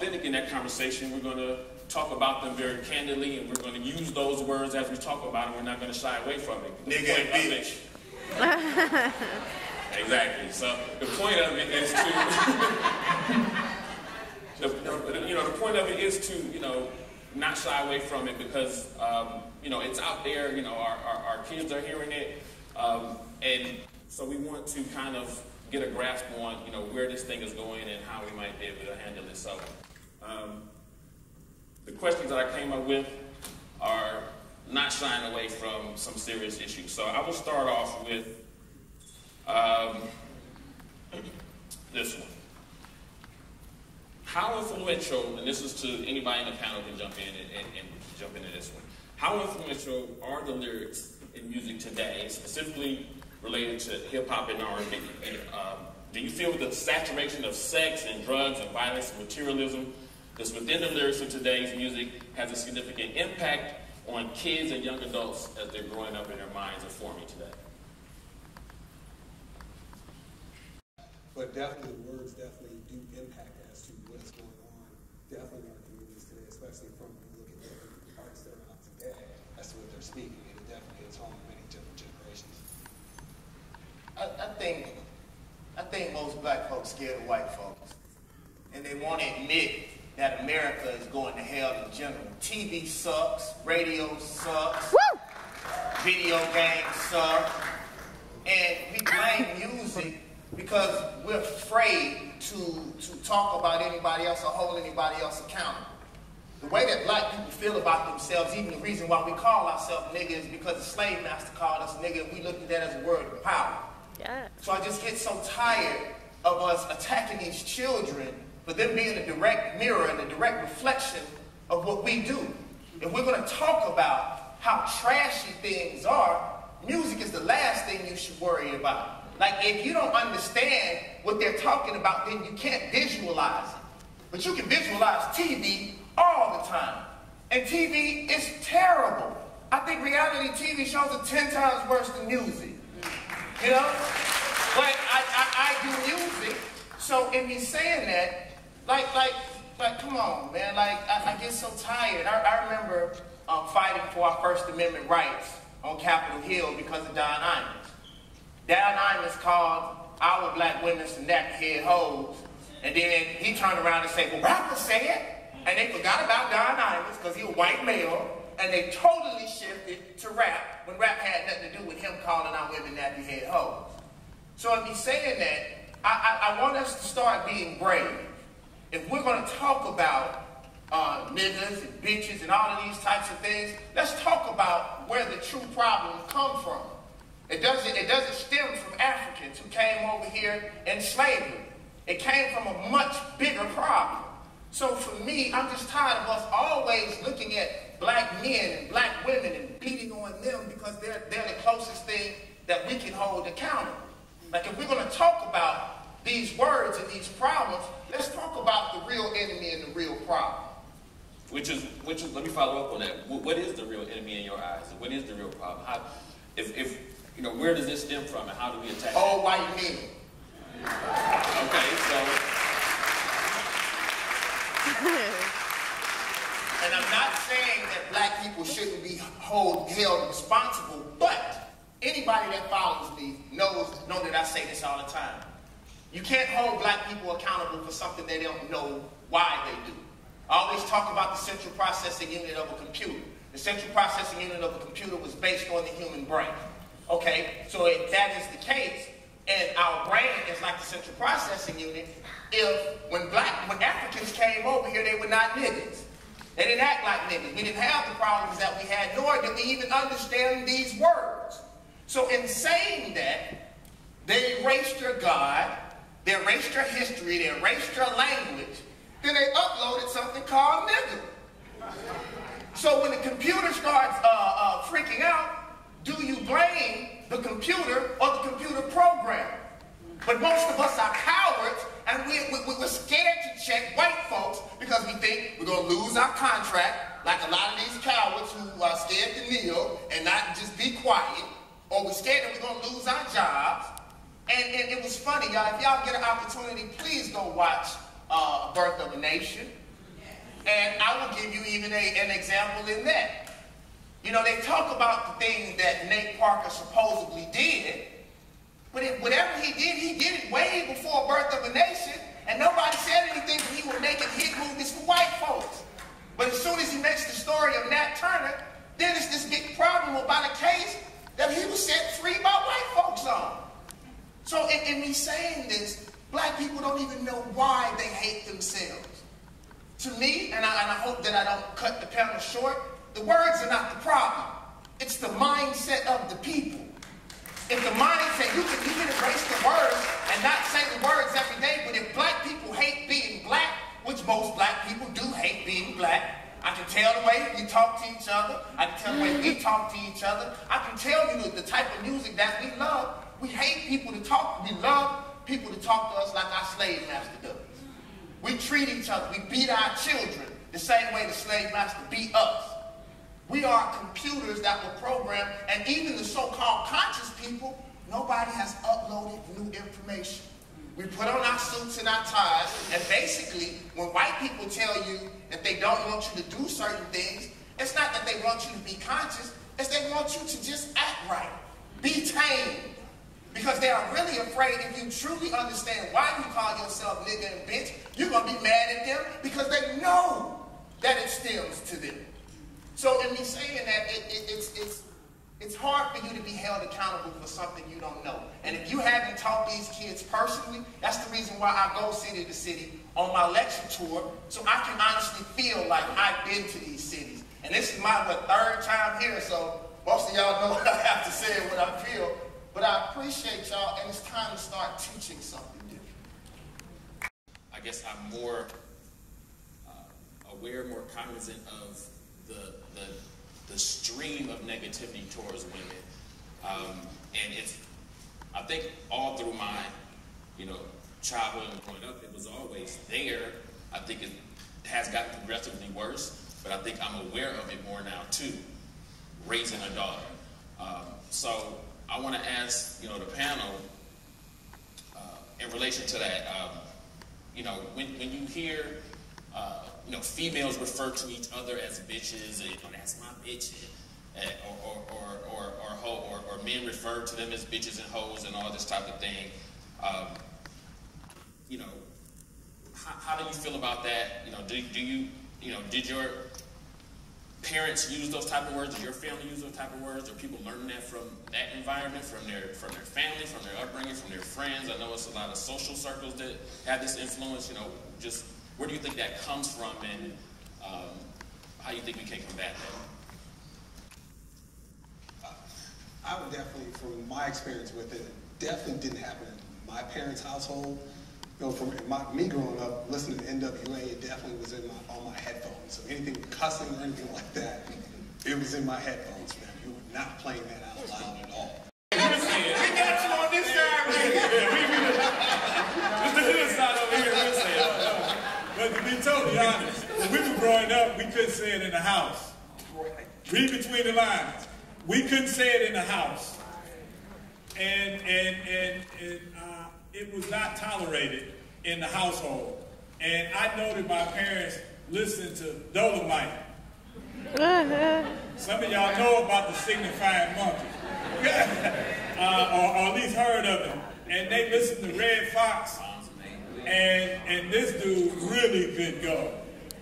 authentic in that conversation. We're going to talk about them very candidly, and we're going to use those words as we talk about them. We're not going to shy away from it. Nigga and bitch. Exactly. So the point of it is to, the point of it is to, not shy away from it because, it's out there. Our kids are hearing it, and so we want to kind of get a grasp on, where this thing is going and how we might be able to handle it. So, the questions that I came up with are not shying away from some serious issues. So I will start off with this one. How influential, and this is to anybody in the panel can jump in and jump into this one. How influential are the lyrics in music today, specifically related to hip-hop and R&B? Do you feel the saturation of sex and drugs and violence and materialism that's within the lyrics of today's music has a significant impact on kids and young adults as they're growing up in their minds and forming today? But definitely, words definitely do impact as to what is going on, definitely in our communities today, especially from when you look at the artists that are out today, as to what they're speaking, and it definitely hits home in many different generations. I think most black folks scared of white folks, and they want to admit that America is going to hell in general. TV sucks, radio sucks, woo! Video games suck, and we blame music because we're afraid to talk about anybody else or hold anybody else accountable. The way that black people feel about themselves, even the reason why we call ourselves nigga is because the slave master called us nigga, and we looked at that as a word of power. Yeah. So I just get so tired of us attacking these children for them being a direct mirror and a direct reflection of what we do. If we're going to talk about how trashy things are, music is the last thing you should worry about. Like, if you don't understand what they're talking about, then you can't visualize it. But you can visualize TV all the time. And TV is terrible. I think reality TV shows are 10 times worse than music. But I do music, so in me saying that, like, come on, man. I get so tired. I remember fighting for our First Amendment rights on Capitol Hill because of Don Imus. Don Imus called our black women some nappy-head hoes, and then he turned around and said, well, rappers say it, and they forgot about Don Imus because he was a white male, and they totally shifted to rap when rap had nothing to do with him calling our women nappy-head hoes. So in me saying that, I want us to start being brave. If we're going to talk about niggas and bitches and all of these types of things, let's talk about where the true problems come from. It doesn't stem from Africans who came over here in slavery. It came from a much bigger problem. So for me, I'm just tired of us always looking at black men and black women and beating on them because they're the closest thing that we can hold accountable. Like, if we're going to talk about these words and these problems, let's talk about the real enemy and the real problem. Which is, let me follow up on that. What is the real enemy in your eyes? What is the real problem? Where does this stem from, and how do we attack it? All white men. Okay, so. And I'm not saying that black people shouldn't be held responsible, but anybody that follows me know that I say this all the time. You can't hold black people accountable for something they don't know why they do. I always talk about the central processing unit of a computer. The central processing unit of a computer was based on the human brain. Okay, so if that is the case, and our brain is like the central processing unit, when Africans came over here, they were not niggas. They didn't act like niggas. We didn't have the problems that we had, nor did we even understand these words. So in saying that, they erased your God, they erased your history, they erased your language, then they uploaded something called nigga. So when the computer starts freaking out, do you blame the computer or the computer program? But most of us are cowards, and we're scared to check white folks because we think we're going to lose our contract, like a lot of these cowards who are scared to kneel and not just be quiet, or we're scared that we're going to lose our jobs. And it was funny, y'all. If y'all get an opportunity, please go watch Birth of a Nation. And I will give you even an example in that. You know, they talk about the things that Nate Parker supposedly did, but whatever he did it way before Birth of a Nation, and nobody said anything when he was making hit movies for white folks. But as soon as he makes the story of Nat Turner, then it's this big problem about a case that he was set free by white folks on. So in me saying this, black people don't even know why they hate themselves. To me, and I hope that I don't cut the panel short, the words are not the problem. It's the mindset of the people. If the mindset, you can erase the words and not say the words every day, but if black people hate being black, which most black people do hate being black, I can tell the way we talk to each other, I can tell the way we talk to each other, I can tell you the type of music that we love. We hate people to talk, we love people to talk to us like our slave master does. We treat each other, we beat our children the same way the slave master beat us. We are computers that were programmed, and even the so-called conscious people, nobody has uploaded new information. We put on our suits and our ties, and basically, when white people tell you that they don't want you to do certain things, it's not that they want you to be conscious, it's they want you to just act right, be tamed. Because they are really afraid if you truly understand why you call yourself nigga and bitch, you're going to be mad at them because they know that it stems to them. So in me saying that, it's hard for you to be held accountable for something you don't know. And if you haven't taught these kids personally, that's the reason why I go city to city on my lecture tour, so I can honestly feel like I've been to these cities. And this is my third time here, so most of y'all know what I have to say and what I feel. But I appreciate y'all, and it's time to start teaching something different. I guess I'm more aware, more cognizant of the stream of negativity towards women, and it's. I think all through my, childhood and growing up, it was always there. I think it has gotten progressively worse, but I think I'm aware of it more now too. Raising a daughter, so. I want to ask, the panel, in relation to that, when you hear, females refer to each other as bitches, that's my bitch, or men refer to them as bitches and hoes and all this type of thing, how do you feel about that? Did your parents use those type of words? Did your family use those type of words? Are people learning that from that environment, from their family, from their upbringing, from their friends? I know it's a lot of social circles that have this influence. Just where do you think that comes from, and how you think we can combat that? I would definitely, from my experience with it, definitely didn't happen in my parents' household. From me growing up, listening to NWA, it definitely was on my headphones. So anything cussing or anything like that, it was in my headphones, man. You were not playing that out loud at all. We got you on this side right here. It's the hood side over here, we'll say it. But to be totally honest, when we were growing up, we couldn't say it in the house. Read between the lines. We couldn't say it in the house. And it was not tolerated in the household. And I know that my parents listened to Dolomite. Some of y'all know about the signifying monkey. or at least heard of it. And they listened to Red Fox. And this dude really could go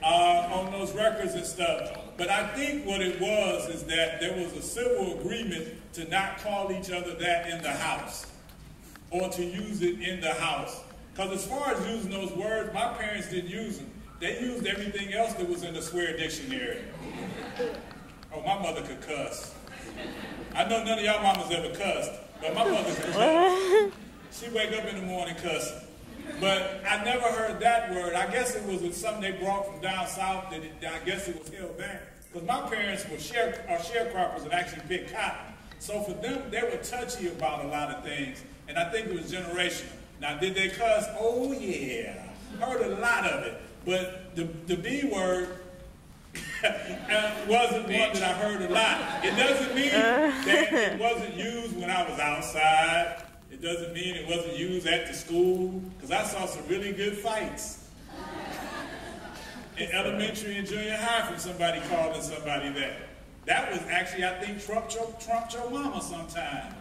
on those records and stuff. But I think what it was is that there was a civil agreement to not call each other that in the house, or to use it in the house. Because as far as using those words, my parents didn't use them. They used everything else that was in the swear dictionary. Oh, my mother could cuss. I know none of y'all mamas ever cussed, but my mother could cuss. She wake up in the morning cussing. But I never heard that word. I guess it was something they brought from down south that I guess it was held back. Because my parents were sharecroppers and actually picked cotton. So for them, they were touchy about a lot of things. And I think it was generational. Now, did they cuss? Oh, yeah. Heard a lot of it. But the B word wasn't one that I heard a lot. It doesn't mean that it wasn't used when I was outside. It doesn't mean it wasn't used at the school. Because I saw some really good fights. in elementary and junior high from somebody calling somebody that. That was actually, I think, trumped your mama sometime.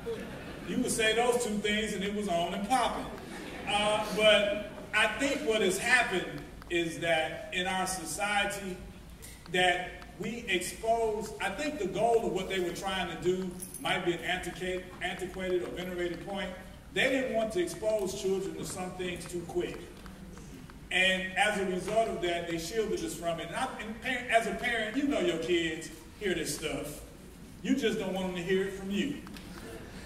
You would say those two things and it was on and popping. But I think what has happened is that in our society that we expose, I think the goal of what they were trying to do might be an antiquated or venerated point. They didn't want to expose children to some things too quick. And as a result of that, they shielded us from it. And as a parent, you know your kids hear this stuff. You just don't want them to hear it from you.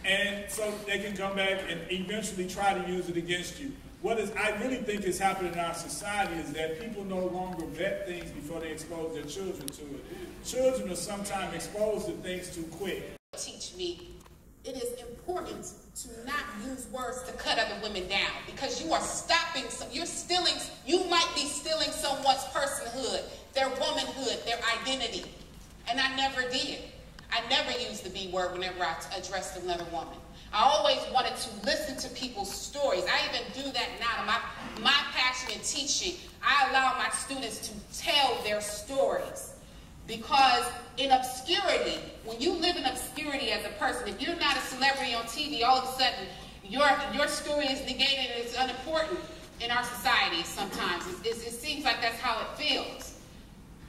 And so they can come back and eventually try to use it against you. I really think is happening in our society is that people no longer vet things before they expose their children to it. Children are sometimes exposed to things too quick. Teach me, it is important to not use words to cut other women down, because you are stopping, you might be stealing someone's personhood, their womanhood, their identity. And I never did. I never used the B word whenever I addressed another woman. I always wanted to listen to people's stories. I even do that now. My passion in teaching, I allow my students to tell their stories. Because in obscurity, when you live in obscurity as a person, if you're not a celebrity on TV, all of a sudden your story is negated and it's unimportant in our society sometimes. It seems like that's how it feels.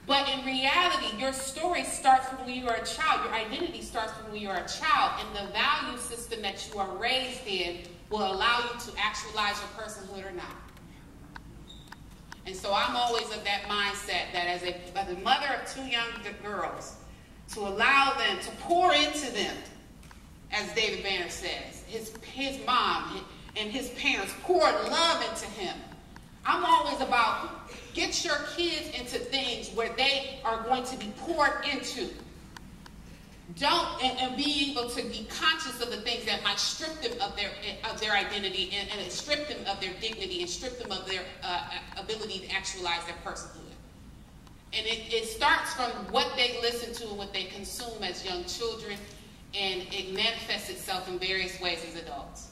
But in reality, your story starts from when you are a child. Your identity starts from when you are a child. And the value system that you are raised in will allow you to actualize your personhood or not. And so I'm always of that mindset that as a mother of two young girls, to allow them, to pour into them, as David Banner says, his mom and his parents poured love into him. I'm always about get your kids into things where they are going to be poured into. And be able to be conscious of the things that might strip them of their identity and strip them of their dignity and strip them of their ability to actualize their personhood. And it starts from what they listen to and what they consume as young children, and it manifests itself in various ways as adults.